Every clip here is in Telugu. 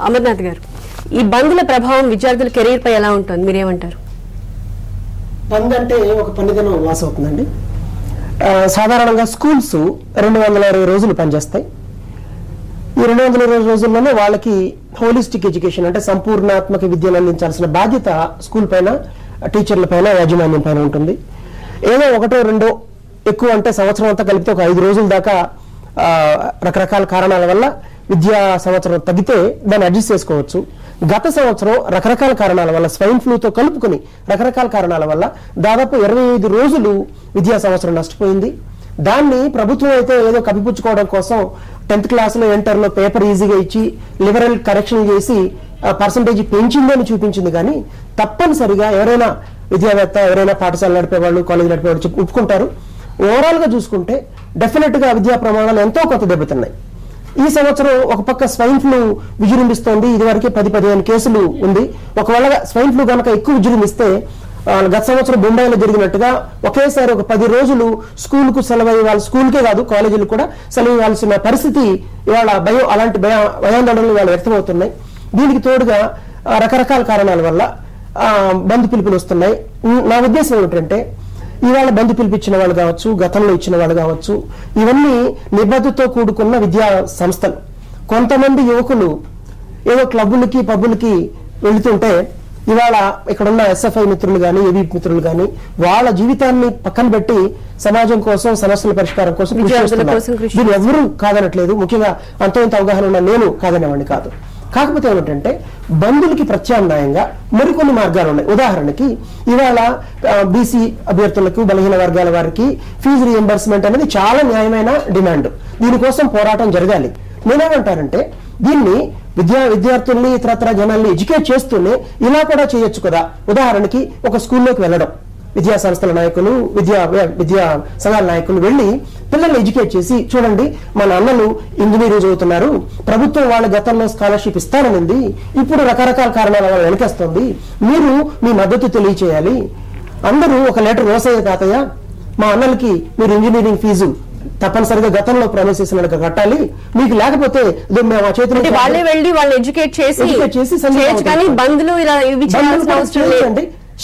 అమర్నాథ్ గారు, ఈ బంద్ల ప్రభావం విద్యార్థుల కెరీర్ పై ఎలా ఉంటుంది, మీరేమంటారు? బంద్ అంటే ఒక పనిదినం లాస్ అవుతుందండి. సాధారణంగా స్కూల్స్ 220 రోజులు పనిచేస్తాయి. ఈ 220 రోజుల్లోనే వాళ్ళకి హోలిస్టిక్ ఎడ్యుకేషన్ అంటే సంపూర్ణాత్మక విద్యను అందించాల్సిన బాధ్యత స్కూల్ పైన, టీచర్ల పైన, యాజమాన్యం పైన ఉంటుంది. ఏదో ఒకటో రెండో ఎక్కువ అంటే సంవత్సరం అంతా కలిపితే ఒక 5 రోజుల దాకా రకరకాల కారణాల వల్ల విద్యా సంవత్సరం తగ్గితే దాన్ని అడ్జస్ట్ చేసుకోవచ్చు. గత సంవత్సరం రకరకాల కారణాల వల్ల, స్వైన్ ఫ్లూతో కలుపుకుని రకరకాల కారణాల వల్ల దాదాపు 25 రోజులు విద్యా సంవత్సరం నష్టపోయింది. దాన్ని ప్రభుత్వం అయితే ఏదో కప్పిపుచ్చుకోవడం కోసం 10th క్లాస్లో ఇంటర్లో పేపర్ ఈజీగా ఇచ్చి లిబరల్ కరెక్షన్ చేసి పర్సంటేజ్ పెంచిందని చూపించింది. కానీ తప్పనిసరిగా ఎవరైనా విద్యావేత్త, ఎవరైనా పాఠశాల నడిపేవాళ్ళు, కాలేజ్ నడిపేవాళ్ళు ఒప్పుకుంటారు. ఓవరాల్ గా చూసుకుంటే డెఫినెట్ గా విద్యా ప్రమాణాలు ఎంతో కొంత దెబ్బతిన్నాయి. ఈ సంవత్సరం ఒక పక్క స్వైన్ ఫ్లూ విజృంభిస్తోంది. ఇదివరకే 10-15 కేసులు ఉంది. ఒకవేళ స్వైన్ ఫ్లూ కనుక ఎక్కువ విజృంభిస్తే గత సంవత్సరం బొంబాయిలో జరిగినట్టుగా ఒకేసారి ఒక 10 రోజులు స్కూల్కు సెలవు ఇవ్వాలి, స్కూల్కే కాదు కాలేజీలు కూడా సెలవు ఇవ్వాల్సిన పరిస్థితి ఇవాళ అలాంటి భయాందోళనలు ఇవాళ వ్యక్తమవుతున్నాయి. దీనికి తోడుగా రకరకాల కారణాల వల్ల బంద్ పిలుపులు వస్తున్నాయి. నా ఉద్దేశం ఏమిటంటే, ఇవాళ బంద్ పిలిపించిన వాళ్ళు కావచ్చు, గతంలో ఇచ్చిన వాళ్ళు కావచ్చు, ఇవన్నీ నిబద్ధతతో కూడుకున్న విద్యా సంస్థలు. కొంతమంది యువకులు ఏదో క్లబ్బులకి పబ్బులకి వెళుతుంటే ఇవాళ ఇక్కడున్న ఎస్ఎఫ్ఐ మిత్రులు కానీ, ఏబీ మిత్రులు కానీ వాళ్ళ జీవితాన్ని పక్కన పెట్టి సమాజం కోసం, సమస్యల పరిష్కారం కోసం దీన్ని ఎవరూ కాదనట్లేదు. ముఖ్యంగా అంతో ఇంత అవగాహన ఉన్న నేను కాదనేవాడిని కాదు. కాకపోతే ఏమిటంటే, బంధులకి ప్రత్యామ్నాయంగా మరికొన్ని మార్గాలు ఉన్నాయి. ఉదాహరణకి ఇవాళ బీసీ అభ్యర్థులకు, బలహీన వర్గాల వారికి ఫీజు రియంబర్స్మెంట్ అనేది చాలా న్యాయమైన డిమాండ్. దీనికోసం పోరాటం జరగాలి. నేనేమంటానంటే, దీన్ని విద్యార్థుల్ని, ఇతరత్ర జనాల్ని ఎడ్యుకేట్ చేస్తూనే ఇలా కూడా చేయొచ్చు కదా. ఉదాహరణకి ఒక స్కూల్లోకి వెళ్ళడం, విద్యా సంస్థల నాయకులు, విద్యా సంఘాల నాయకులు వెళ్లి పిల్లల్ని ఎడ్యుకేట్ చేసి, చూడండి మన అన్నలు ఇంజనీరింగ్ చదువుతున్నారు, ప్రభుత్వం వాళ్ళ గతంలో స్కాలర్షిప్ ఇస్తాననింది, ఇప్పుడు రకరకాల కారణాల వల్ల వెనకేస్తుంది, మీరు మీ మద్దతు తెలియచేయాలి. అందరూ ఒక లెటర్ రోసయ్య తాతయ్య, మా అన్నలకి మీరు ఇంజనీరింగ్ ఫీజు తప్పనిసరిగా గతంలో ప్రామిస్ చేసినట్టుగా కట్టాలి, మీకు లేకపోతే మా చేతులు వాళ్ళే వెళ్ళి వాళ్ళు ఎడ్యుకేట్ చేసి బంధులు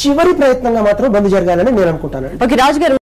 చివరి ప్రయత్నంగా మాత్రం బంద్ జరగాలని నేను అనుకుంటాను. రాజు గారు